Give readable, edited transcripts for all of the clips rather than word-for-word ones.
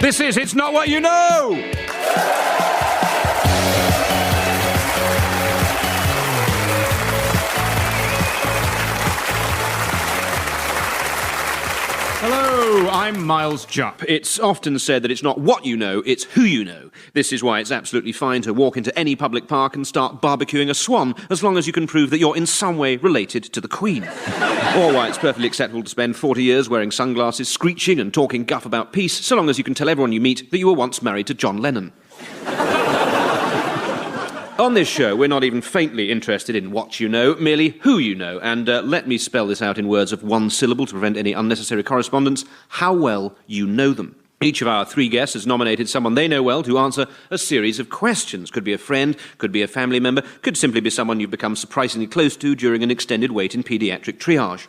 This is It's Not What You Know! Hello, I'm Miles Jupp. It's often said that it's not what you know, it's who you know. This is why it's absolutely fine to walk into any public park and start barbecuing a swan, as long as you can prove that you're in some way related to the Queen. Or why it's perfectly acceptable to spend 40 years wearing sunglasses, screeching and talking guff about peace, so long as you can tell everyone you meet that you were once married to John Lennon. On this show, we're not even faintly interested in what you know, merely who you know. And let me spell this out in words of one syllable to prevent any unnecessary correspondence: how well you know them. Each of our three guests has nominated someone they know well to answer a series of questions. Could be a friend, could be a family member, could simply be someone you've become surprisingly close to during an extended wait in paediatric triage.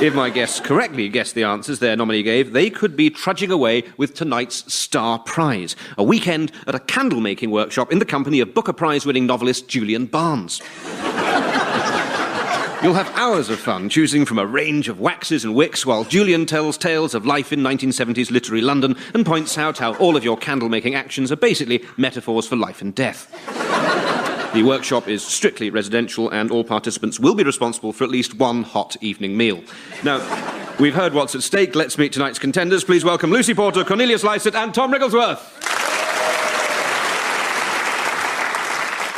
If my guests correctly guessed the answers their nominee gave, they could be trudging away with tonight's star prize, a weekend at a candle-making workshop in the company of Booker Prize-winning novelist Julian Barnes. You'll have hours of fun choosing from a range of waxes and wicks while Julian tells tales of life in 1970s literary London and points out how all of your candle-making actions are basically metaphors for life and death. The workshop is strictly residential, and all participants will be responsible for at least one hot evening meal. Now, we've heard what's at stake. Let's meet tonight's contenders. Please welcome Lucy Porter, Cornelius Lycett and Tom Wrigglesworth.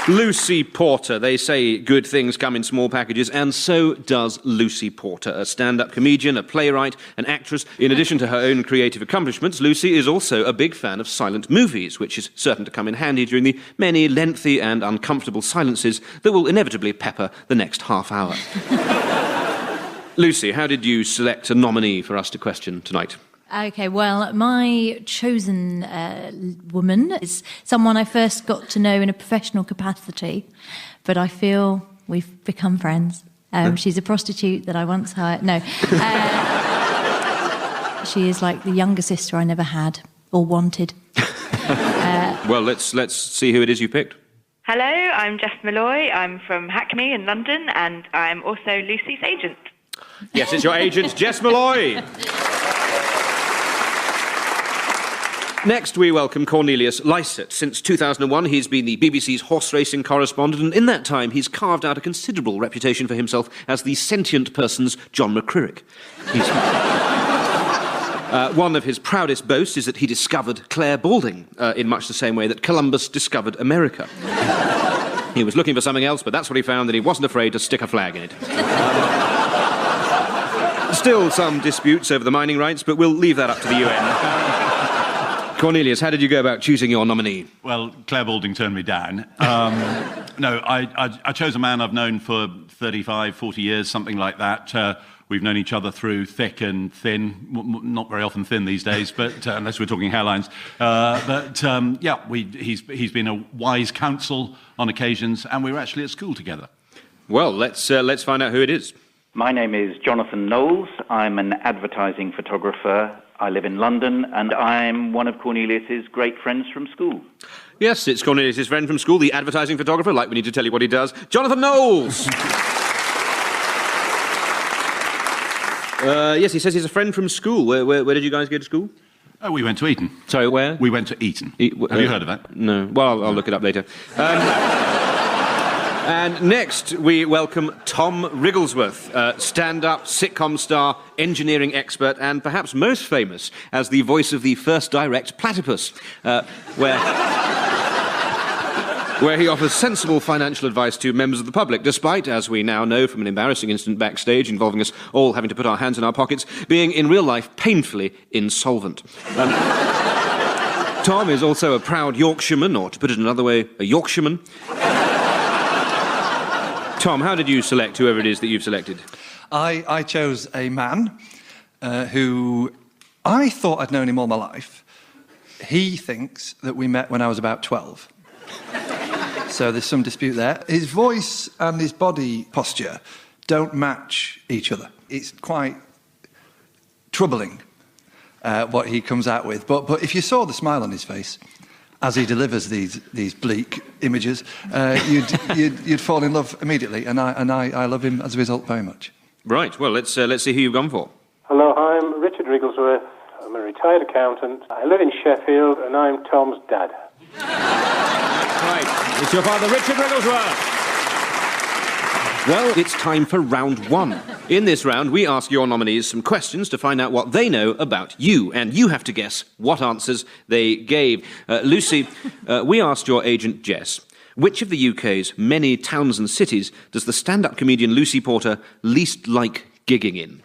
Lucy Porter. They say good things come in small packages, and so does Lucy Porter, a stand-up comedian, a playwright, an actress. In addition to her own creative accomplishments, Lucy is also a big fan of silent movies, which is certain to come in handy during the many lengthy and uncomfortable silences that will inevitably pepper the next half hour. Lucy, how did you select a nominee for us to question tonight? OK, well, my chosen woman is someone I first got to know in a professional capacity, but I feel we've become friends. She's a prostitute that I once hired. No. She is like the younger sister I never had or wanted. Well, let's see who it is you picked. Hello, I'm Jess Malloy. I'm from Hackney in London, and I'm also Lucy's agent. Yes, it's your agent, Jess Malloy. Next, we welcome Cornelius Lycett. Since 2001, he's been the BBC's horse racing correspondent, and in that time, he's carved out a considerable reputation for himself as the sentient person's John McCririck. One of his proudest boasts is that he discovered Clare Balding, in much the same way that Columbus discovered America. He was looking for something else, but that's what he found, and he wasn't afraid to stick a flag in it. Still some disputes over the mining rights, but we'll leave that up to the UN. Cornelius, how did you go about choosing your nominee? Well, Clare Balding turned me down. No, I chose a man I've known for 35, 40 years, something like that. We've known each other through thick and thin, not very often thin these days, but unless we're talking hairlines. He's been a wise counsel on occasions, and we were actually at school together. Well, let's find out who it is. My name is Jonathan Knowles. I'm an advertising photographer. I live in London, and I'm one of Cornelius's great friends from school. Yes, it's Cornelius's friend from school, the advertising photographer, like we need to tell you what he does, Jonathan Knowles! Yes, he says he's a friend from school. Where did you guys go to school? Oh, we went to Eton. Sorry, where? We went to Eton. Have you heard of that? No. Well, I'll look it up later. And next, we welcome Tom Wrigglesworth, stand-up, sitcom star, engineering expert, and perhaps most famous as the voice of the first direct platypus, where he offers sensible financial advice to members of the public, despite, as we now know from an embarrassing incident backstage involving us all having to put our hands in our pockets, being in real life painfully insolvent. Tom is also a proud Yorkshireman, or to put it another way, a Yorkshireman. Tom, how did you select whoever it is that you've selected? I chose a man who I thought I'd known him all my life. He thinks that we met when I was about 12. So there's some dispute there. His voice and his body posture don't match each other. It's quite troubling what he comes out with. But if you saw the smile on his face as he delivers these bleak images, you'd fall in love immediately, and I love him as a result very much. Right. Well, let's see who you've gone for. Hello, I'm Richard Wrigglesworth. I'm a retired accountant. I live in Sheffield, and I'm Tom's dad. Right. It's your father, Richard Wigglesworth. Well, it's time for round one. In this round, we ask your nominees some questions to find out what they know about you, and you have to guess what answers they gave. Lucy, we asked your agent, Jess, which of the UK's many towns and cities does the stand-up comedian Lucy Porter least like gigging in?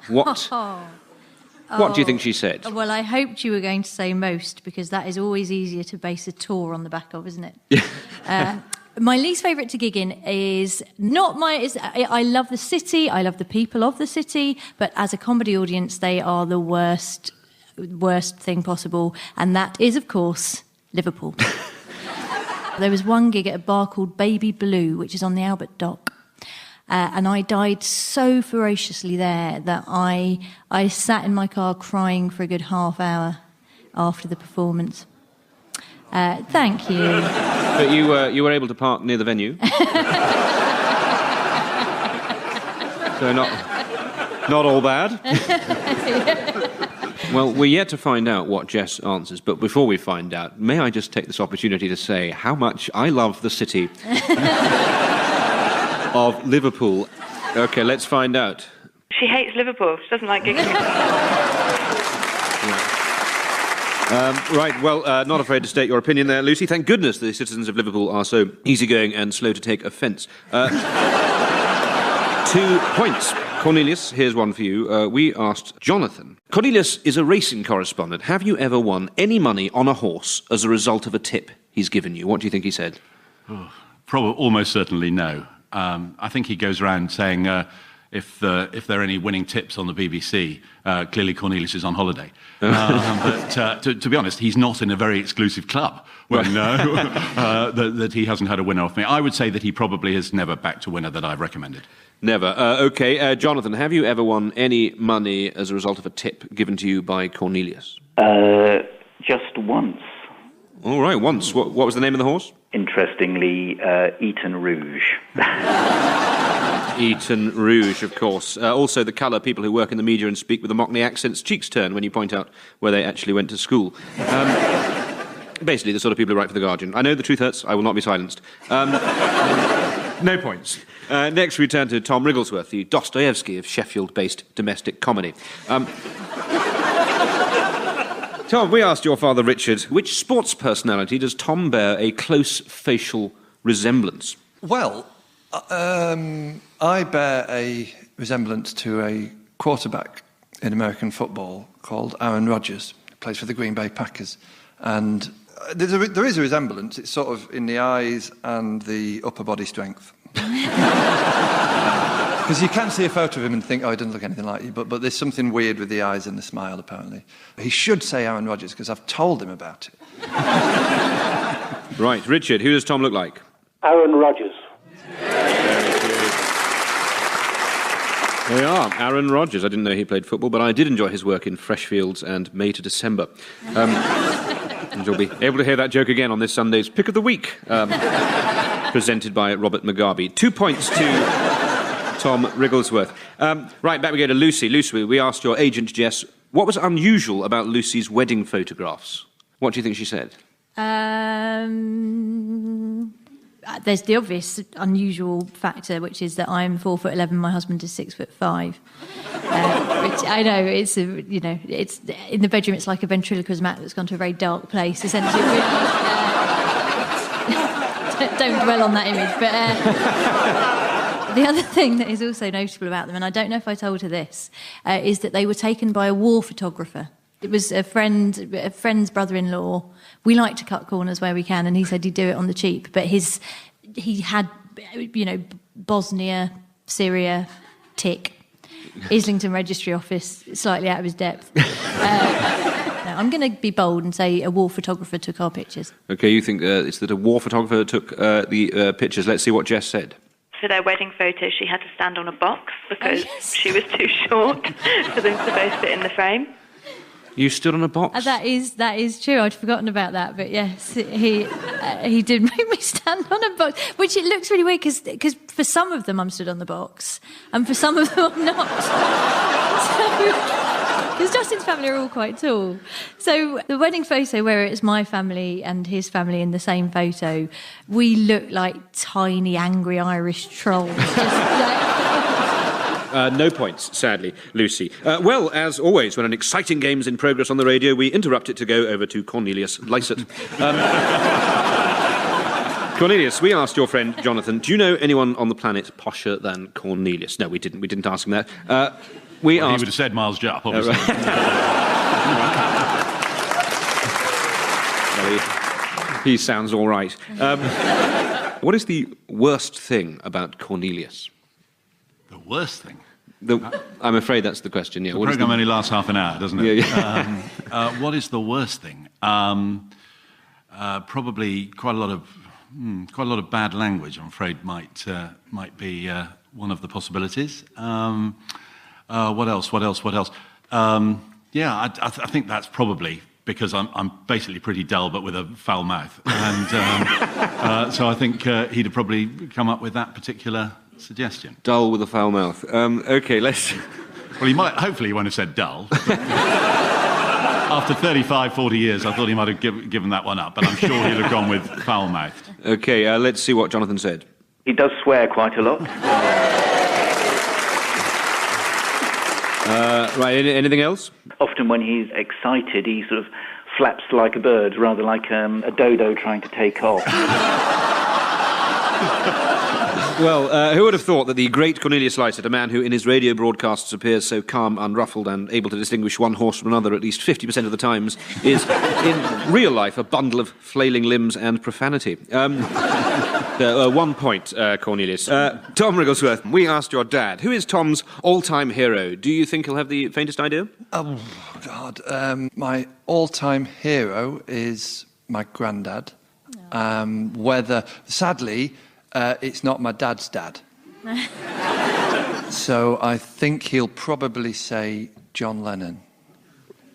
What do you think she said? Well, I hoped you were going to say most, because that is always easier to base a tour on the back of, isn't it? My least favourite to gig in is not my... I love the city, I love the people of the city, but as a comedy audience, they are the worst thing possible, and that is, of course, Liverpool. There was one gig at a bar called Baby Blue, which is on the Albert Dock. And I died so ferociously there that I sat in my car crying for a good half hour after the performance. Thank you. But you were able to park near the venue? So not all bad? Well, we're yet to find out what Jess answers, but before we find out, may I just take this opportunity to say how much I love the city of Liverpool. OK, let's find out. She hates Liverpool. She doesn't like gigging. Right, well, not afraid to state your opinion there, Lucy. Thank goodness the citizens of Liverpool are so easygoing and slow to take offence. 2 points. Cornelius, here's one for you. We asked Jonathan. Cornelius is a racing correspondent. Have you ever won any money on a horse as a result of a tip he's given you? What do you think he said? Almost certainly no. I think he goes around saying if there are any winning tips on the BBC, clearly Cornelius is on holiday. But to be honest, he's not in a very exclusive club when that he hasn't had a winner off me. I would say that he probably has never backed a winner that I've recommended. Never. OK, Jonathan, have you ever won any money as a result of a tip given to you by Cornelius? Just once. All right, once. What was the name of the horse? Interestingly, Eton Rouge. Eton Rouge, of course. Also, the colour people who work in the media and speak with a Mockney accent's cheeks turn when you point out where they actually went to school. Basically, the sort of people who write for The Guardian. I know the truth hurts. I will not be silenced. No points. Next, we turn to Tom Wrigglesworth, the Dostoevsky of Sheffield-based domestic comedy. Tom, we asked your father, Richard, which sports personality does Tom bear a close facial resemblance? Well, I bear a resemblance to a quarterback in American football called Aaron Rodgers, who plays for the Green Bay Packers. And there is a resemblance. It's sort of in the eyes and the upper body strength. Because you can see a photo of him and think, oh, he doesn't look anything like you, but there's something weird with the eyes and the smile, apparently. He should say Aaron Rodgers, because I've told him about it. Right, Richard, who does Tom look like? Aaron Rodgers. There we are, Aaron Rodgers. I didn't know he played football, but I did enjoy his work in Freshfields and May to December. And you'll be able to hear that joke again on this Sunday's Pick of the Week, presented by Robert Mugabe. 2 points to Tom Wrigglesworth. Right, back we go to Lucy. Lucy, we asked your agent, Jess, what was unusual about Lucy's wedding photographs? What do you think she said? There's the obvious unusual factor, which is that I'm 4'11", my husband is 6'5". Which I know it's it's in the bedroom. It's like a ventriloquist mat that's gone to a very dark place. Essentially, don't dwell on that image. But the other thing that is also notable about them, and I don't know if I told her this, is that they were taken by a war photographer. It was a friend's brother-in-law. We like to cut corners where we can, and he said he'd do it on the cheap. But he had, Bosnia, Syria, tick. Islington Registry Office, slightly out of his depth. No, I'm going to be bold and say a war photographer took our pictures. OK, you think it's that a war photographer took the pictures. Let's see what Jess said. For their wedding photo, she had to stand on a box because she was too short for them to both fit in the frame. You stood on a box? That is true. I'd forgotten about that. But yes, he did make me stand on a box, which it looks really weird because for some of them I'm stood on the box and for some of them I'm not. Because just his family are all quite tall. So the wedding photo where it's my family and his family in the same photo, we look like tiny, angry Irish trolls. No points, sadly, Lucy. Well, as always, when an exciting game's in progress on the radio, we interrupt it to go over to Cornelius Lysett. Cornelius, we asked your friend Jonathan, do you know anyone on the planet posher than Cornelius? No, we didn't. We didn't ask him that. He would have said Miles Jupp, obviously. Well, he sounds all right. What is the worst thing about Cornelius? The worst thing? I'm afraid that's the question, yeah. The programme only lasts half an hour, doesn't it? Yeah. What is the worst thing? Probably quite a lot of bad language, I'm afraid, might be one of the possibilities. What else? I think that's probably because I'm basically pretty dull, but with a foul mouth, and so I think he'd have probably come up with that particular suggestion. Dull with a foul mouth. Okay, let's... Well, hopefully he won't have said dull. After 35, 40 years, I thought he might have given that one up, but I'm sure he'd have gone with foul-mouthed. Okay, let's see what Jonathan said. He does swear quite a lot. Right, anything else? Often when he's excited, he sort of flaps like a bird, rather like a dodo trying to take off. Well, who would have thought that the great Cornelius Lysett, a man who in his radio broadcasts appears so calm, unruffled and able to distinguish one horse from another at least 50% of the times, is in real life a bundle of flailing limbs and profanity. 1 point, Cornelius. Tom Wrigglesworth, we asked your dad, who is Tom's all-time hero? Do you think he'll have the faintest idea? Oh, God. My all-time hero is my granddad. Sadly... it's not my dad's dad. So I think he'll probably say John Lennon.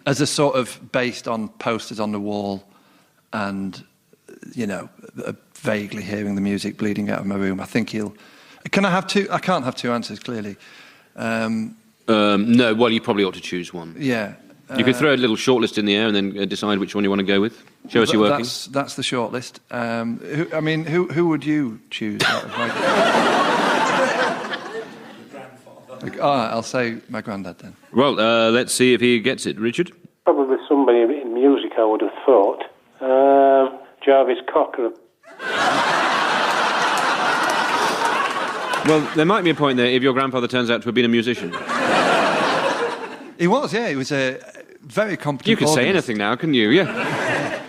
As a sort of based on posters on the wall and, vaguely hearing the music bleeding out of my room. I think he'll... Can I have two? I can't have two answers, clearly. No, well, you probably ought to choose one. Yeah. You could throw a little shortlist in the air and then decide which one you want to go with. Show us your working. That's the shortlist. Who would you choose? I'll say my granddad then. Well, let's see if he gets it. Richard? Probably somebody in music, I would have thought. Jarvis Cocker. Well, there might be a point there if your grandfather turns out to have been a musician. He was, yeah. He was a very competent You can organist. say anything now, can you? Yeah.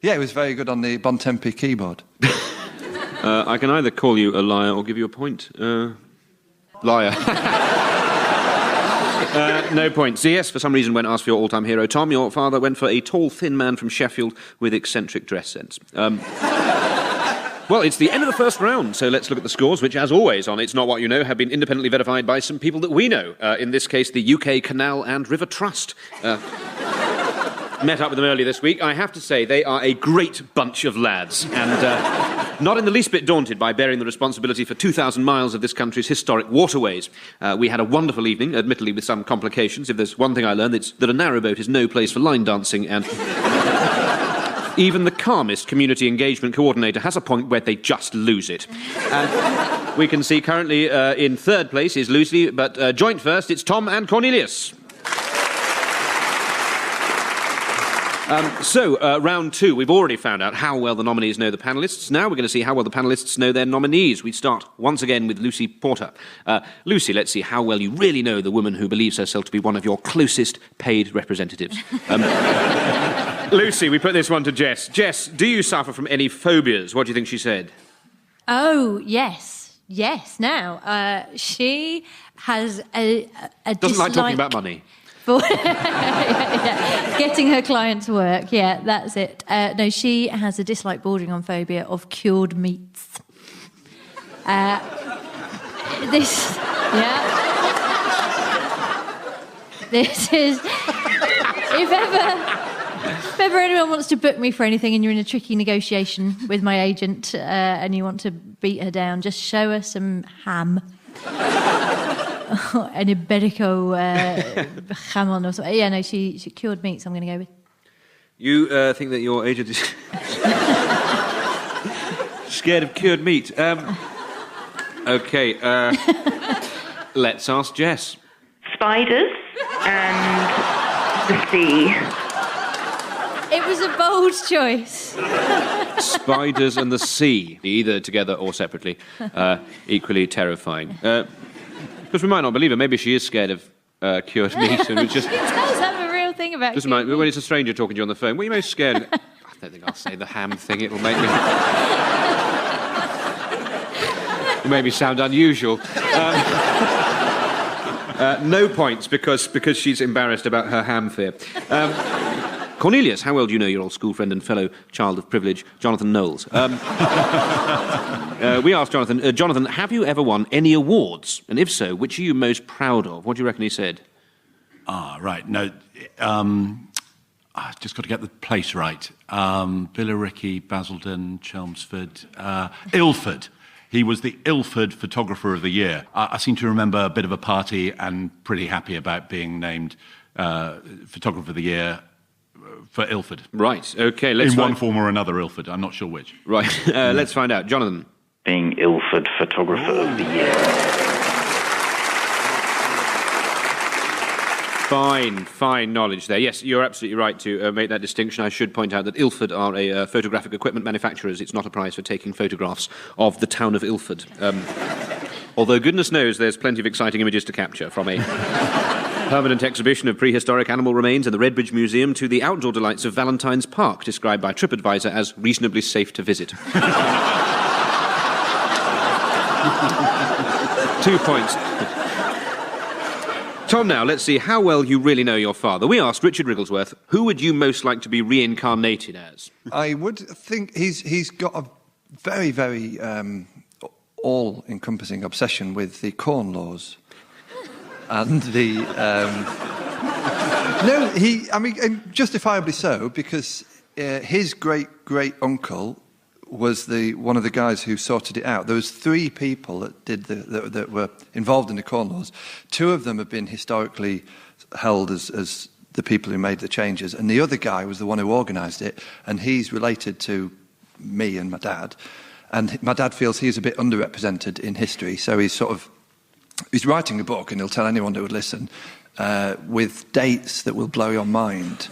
Yeah, he was very good on the Bontempi keyboard. I can either call you a liar or give you a point. Liar. No points. Yes, for some reason, when asked for your all-time hero, Tom, your father went for a tall, thin man from Sheffield with eccentric dress sense. Well, it's the end of the first round, so let's look at the scores, which, as always on It's Not What You Know, have been independently verified by some people that we know. In this case, the UK Canal and River Trust. Met up with them earlier this week. I have to say, they are a great bunch of lads, and not in the least bit daunted by bearing the responsibility for 2,000 miles of this country's historic waterways. We had a wonderful evening, admittedly with some complications. If there's one thing I learned, it's that a narrowboat is no place for line dancing, and... Even the calmest community engagement coordinator has a point where they just lose it. We can see currently in third place is Lucy, but joint first, it's Tom and Cornelius. Round two, we've already found out how well the nominees know the panellists. Now we're going to see how well the panellists know their nominees. We start once again with Lucy Porter. Lucy, let's see how well you really know the woman who believes herself to be one of your closest paid representatives. Lucy, we put this one to Jess. Jess, do you suffer from any phobias? What do you think she said? Oh, yes. Yes, now. She has a Doesn't like talking about money. Yeah. Getting her clients work, yeah, that's it. No, she has a dislike bordering on phobia of cured meats. This is... If ever anyone wants to book me for anything and you're in a tricky negotiation with my agent and you want to beat her down, just show her some ham. an Iberico jamon or something. Yeah, no, she cured meat, so I'm going to go with. You think that your agent is scared of cured meat. OK, let's ask Jess. Spiders and the sea. It was a bold choice. Spiders and the sea, either together or separately, equally terrifying. Because we might not believe her. Maybe she is scared of cured meat. And She does have a real thing about doesn't mind. When it's a stranger talking to you on the phone, what are you most scared of? I don't think I'll say the ham thing. It'll make me... It'll make me sound unusual. No points because she's embarrassed about her ham fear. Cornelius, how well do you know your old school friend and fellow child of privilege, Jonathan Knowles? We asked Jonathan, Jonathan, have you ever won any awards? And if so, which are you most proud of? What do you reckon he said? Right. No, I've just got to get the place right. Billericay, Basildon, Chelmsford, Ilford. He was the Ilford Photographer of the Year. I seem to remember a bit of a party and pretty happy about being named Photographer of the Year for Ilford. Right, OK, let's... In one form or another, Ilford. I'm not sure which. Right, let's find out. Jonathan. Being Ilford Photographer of the Year. Fine knowledge there. Yes, you're absolutely right to make that distinction. I should point out that Ilford are a photographic equipment manufacturers. It's not a prize for taking photographs of the town of Ilford. Although goodness knows there's plenty of exciting images to capture, from a permanent exhibition of prehistoric animal remains in the Redbridge Museum to the outdoor delights of Valentine's Park, described by TripAdvisor as reasonably safe to visit. 2 points. Tom, now, let's see how well you really know your father. We asked Richard Wrigglesworth, who would you most like to be reincarnated as? I would think he's got a very, very all-encompassing obsession with the Corn Laws. And the... No, I mean, justifiably so, because his great-great-uncle was one of the guys who sorted it out. There was 3 people that did that were involved in the Corn Laws. 2 of them have been historically held as the people who made the changes, and the other guy was the one who organised it, and he's related to me and my dad. And my dad feels he's a bit underrepresented in history, so he's writing a book, and he'll tell anyone who would listen, with dates that will blow your mind,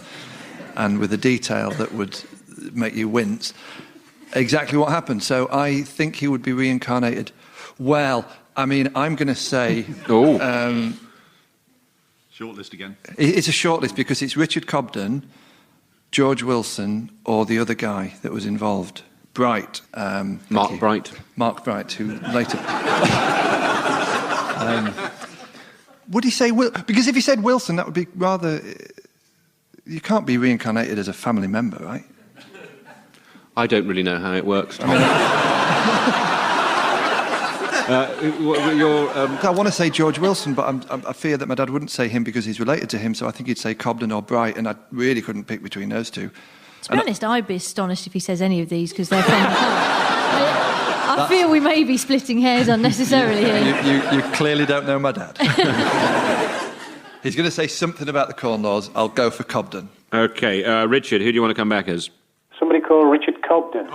and with a detail that would make you wince. Exactly what happened. So I think he would be reincarnated. Well, I mean, I'm going to say... Shortlist again. It's a shortlist because it's Richard Cobden, George Wilson, or the other guy that was involved. Bright. Mark Bright. Mark Bright, who later... would he say... Because if he said Wilson, that would be rather... You can't be reincarnated as a family member, right? I don't really know how it works. I want to say George Wilson, but I fear that my dad wouldn't say him because he's related to him, so I think he'd say Cobden or Bright, and I really couldn't pick between those 2. To be honest, I'd be astonished if he says any of these, because they're from... I feel we may be splitting hairs unnecessarily here. You clearly don't know my dad. He's going to say something about the Corn Laws. I'll go for Cobden. OK, Richard, who do you want to come back as? Somebody called Richard Cobden.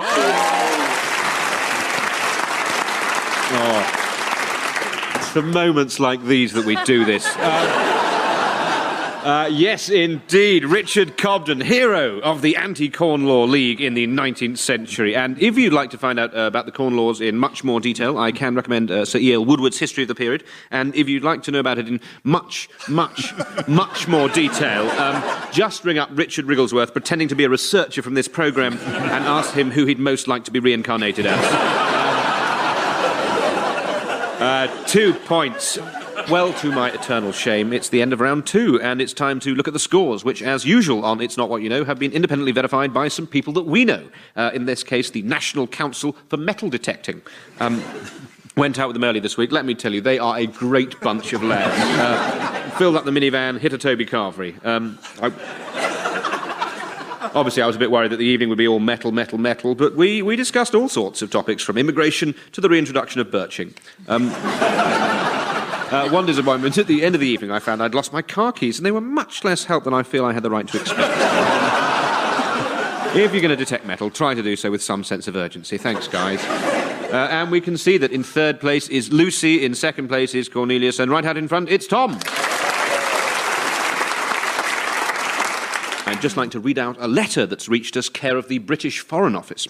Oh. It's for moments like these that we do this. Yes, indeed, Richard Cobden, hero of the Anti-Corn Law League in the 19th century. And if you'd like to find out about the Corn Laws in much more detail, I can recommend Sir E.L. Woodward's History of the Period. And if you'd like to know about it in much more detail, just ring up Richard Wrigglesworth, pretending to be a researcher from this programme, and ask him who he'd most like to be reincarnated as. 2 points. Well, to my eternal shame, it's the end of round 2, and it's time to look at the scores, which, as usual on It's Not What You Know, have been independently verified by some people that we know. In this case, the National Council for Metal Detecting. Went out with them early this week. Let me tell you, they are a great bunch of lads. Filled up the minivan, hit a Toby Carvery. Obviously, I was a bit worried that the evening would be all metal, but we discussed all sorts of topics, from immigration to the reintroduction of birching. One disappointment, at the end of the evening I found I'd lost my car keys, and they were much less help than I feel I had the right to expect. If you're going to detect metal, try to do so with some sense of urgency. Thanks, guys. And we can see that in third place is Lucy, in second place is Cornelius, and right out in front, it's Tom. I'd just like to read out a letter that's reached us, care of the British Foreign Office.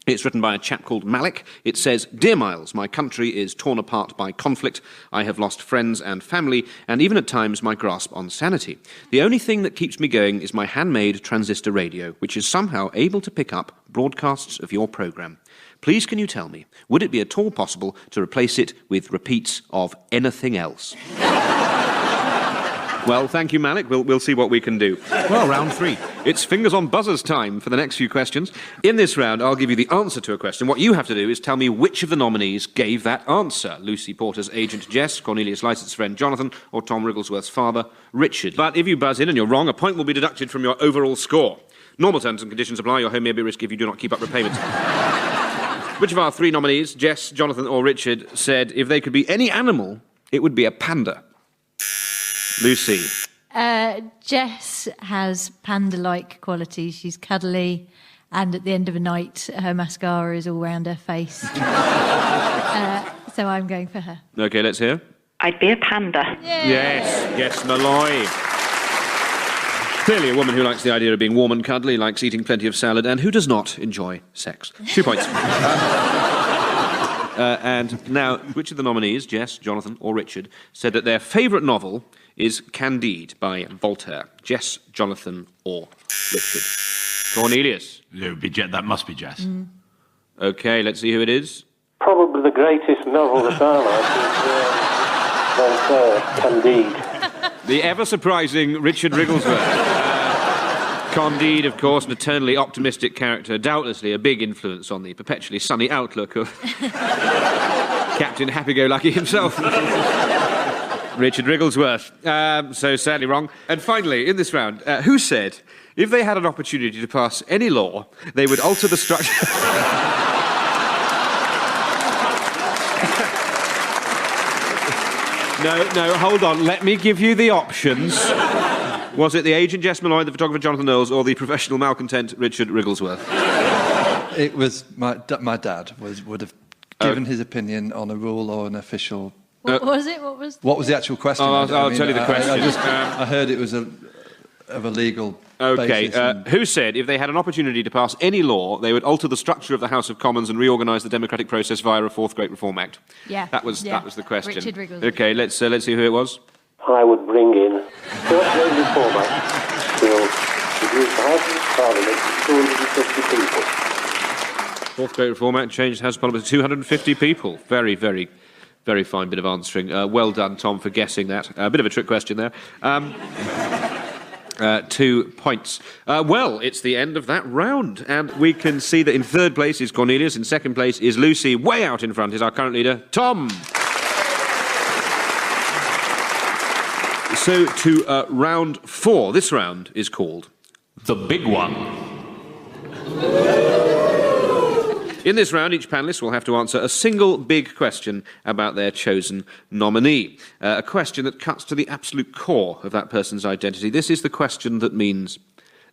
It's written by a chap called Malik. It says, "Dear Miles, my country is torn apart by conflict. I have lost friends and family, and even at times my grasp on sanity. The only thing that keeps me going is my handmade transistor radio, which is somehow able to pick up broadcasts of your programme. Please can you tell me, would it be at all possible to replace it with repeats of anything else?" Well, thank you, Malik. We'll see what we can do. Well, round 3. It's fingers on buzzers time for the next few questions. In this round, I'll give you the answer to a question. What you have to do is tell me which of the nominees gave that answer. Lucy Porter's agent, Jess, Cornelius' licensed friend, Jonathan, or Tom Wrigglesworth's father, Richard. But if you buzz in and you're wrong, a point will be deducted from your overall score. Normal terms and conditions apply. Your home may be risky if you do not keep up repayments. Which of our 3 nominees, Jess, Jonathan, or Richard, said if they could be any animal, it would be a panda? Lucy. Jess has panda-like qualities. She's cuddly, and at the end of a night, her mascara is all round her face. So I'm going for her. OK, let's hear. I'd be a panda. Yes, Malloy. Clearly a woman who likes the idea of being warm and cuddly, likes eating plenty of salad, and who does not enjoy sex. 2 points. And now, which of the nominees, Jess, Jonathan, or Richard, said that their favourite novel is Candide by Voltaire? Jess, Jonathan, or Richard? Cornelius. That must be Jess. OK, let's see who it is. Probably the greatest novel that I like is Voltaire, Candide. The ever-surprising Richard Wrigglesworth. Candide, of course, an eternally optimistic character, doubtlessly a big influence on the perpetually sunny outlook of Captain Happy-Go-Lucky himself. Richard Wrigglesworth. So sadly wrong. And finally, in this round, who said if they had an opportunity to pass any law, they would alter the structure... No, hold on. Let me give you the options. Was it the agent Jess Malloy, the photographer Jonathan Knowles, or the professional malcontent Richard Wrigglesworth? It was my dad would have given his opinion on a rule or an official... What was it? What was the actual question? Oh, I'll tell you the question. I heard it was of a legal basis. Who said if they had an opportunity to pass any law, they would alter the structure of the House of Commons and reorganise the democratic process via a Fourth Great Reform Act? Yeah. That was the question. Richard Wrigglesworth. OK, let's see who it was. I would bring in Fourth Great Reform Act to reduce the House of Parliament to 250 people. Fourth Great Reform Act changed the House of Parliament to 250 people. Very, very, very fine bit of answering. Well done, Tom, for guessing that. A bit of a trick question there. 2 points. Well, it's the end of that round, and we can see that in third place is Cornelius, in second place is Lucy, way out in front is our current leader, Tom. So to round 4. This round is called The Big One. In this round, each panellist will have to answer a single big question about their chosen nominee. A question that cuts to the absolute core of that person's identity. This is the question that means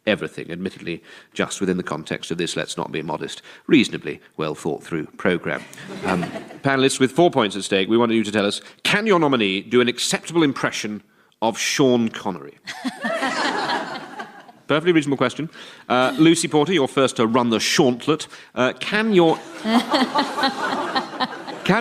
everything, admittedly, just within the context of this, let's not be modest, reasonably well thought through programme. Panellists, with 4 points at stake, we want you to tell us, can your nominee do an acceptable impression of Sean Connery? Perfectly reasonable question. Lucy Porter, you're first to run the shauntlet. Can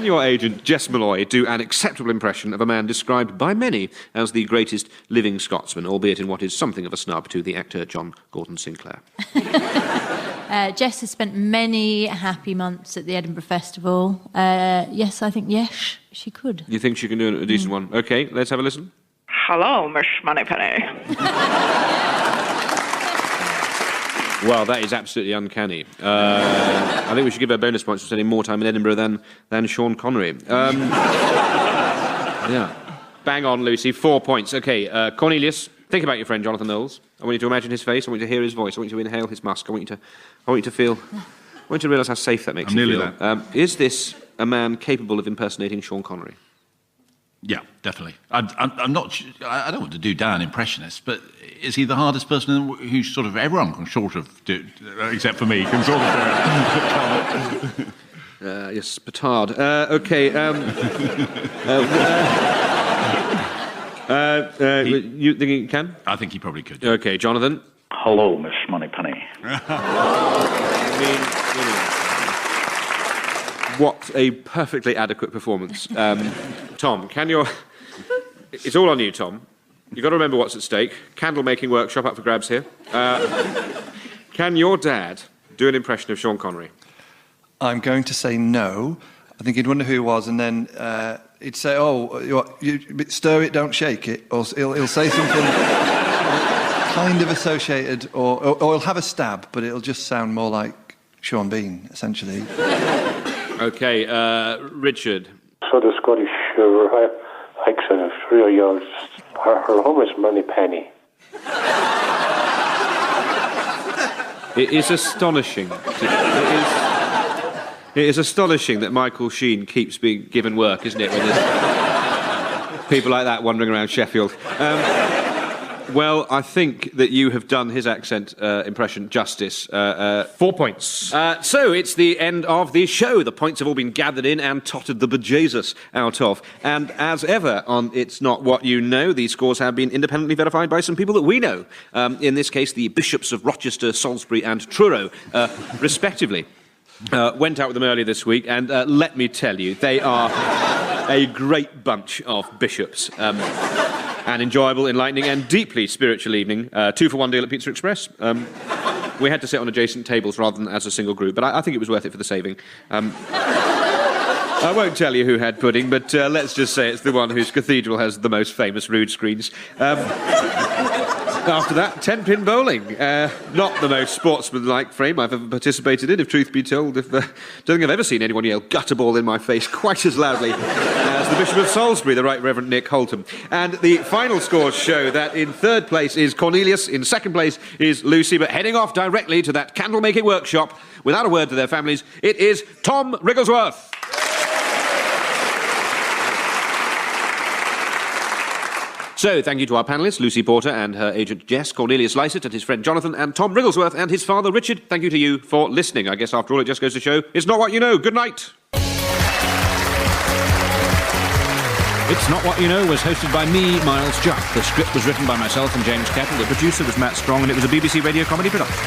your agent, Jess Malloy, do an acceptable impression of a man described by many as the greatest living Scotsman, albeit in what is something of a snub to the actor John Gordon Sinclair? Jess has spent many happy months at the Edinburgh Festival. Yes, I think yes, she could. You think she can do a decent one? OK, let's have a listen. Hello, Miss Moneypenny. Well, that is absolutely uncanny. I think we should give her bonus points for spending more time in Edinburgh than Sean Connery. Yeah. Bang on, Lucy. 4 points. OK, Cornelius, think about your friend Jonathan Knowles. I want you to imagine his face. I want you to hear his voice. I want you to inhale his musk. I want you to feel... I want you to realise how safe that makes you feel. Nearly there. Is this a man capable of impersonating Sean Connery? Yeah, definitely. I'm not. I don't want to do Dan impressionist, but is he the hardest person who sort of everyone can sort of do, except for me, can sort of do it? Yes, petard. Okay. You think he can? I think he probably could. Okay, Jonathan. Hello, Miss Moneypenny. What a perfectly adequate performance. Tom, can your... It's all on you, Tom. You've got to remember what's at stake. Candle-making workshop up for grabs here. Can your dad do an impression of Sean Connery? I'm going to say no. I think he'd wonder who it was, and then he'd say, "Oh, you stir it, don't shake it," or he'll say something kind of associated, or he'll have a stab, but it'll just sound more like Sean Bean, essentially. Okay, Richard. So the Scottish accent is really yours. Her home is Moneypenny. It is astonishing. It is astonishing that Michael Sheen keeps being given work, isn't it? When there's people like that wandering around Sheffield. Well, I think that you have done his accent impression justice. 4 points. So it's the end of the show. The points have all been gathered in and totted the bejesus out of. And as ever on It's Not What You Know, these scores have been independently verified by some people that we know. In this case, the Bishops of Rochester, Salisbury and Truro, respectively. Went out with them earlier this week, and let me tell you, they are a great bunch of bishops. An enjoyable, enlightening and deeply spiritual evening. 2-for-1 deal at Pizza Express. We had to sit on adjacent tables rather than as a single group, but I think it was worth it for the saving. I won't tell you who had pudding, but let's just say it's the one whose cathedral has the most famous rood screens. After that, 10-pin bowling. Not the most sportsmanlike frame I've ever participated in, if truth be told. Don't think I've ever seen anyone yell gutter ball in my face quite as loudly as the Bishop of Salisbury, the Right Reverend Nick Holtham. And the final scores show that in third place is Cornelius, in second place is Lucy, but heading off directly to that candle-making workshop without a word to their families, it is Tom Wrigglesworth. So, thank you to our panellists, Lucy Porter and her agent Jess, Cornelius Lysett and his friend Jonathan, and Tom Wrigglesworth and his father Richard. Thank you to you for listening. I guess, after all, it just goes to show it's not what you know. Good night. It's Not What You Know was hosted by me, Miles Jupp. The script was written by myself and James Kettle. The producer was Matt Strong, and it was a BBC Radio comedy production.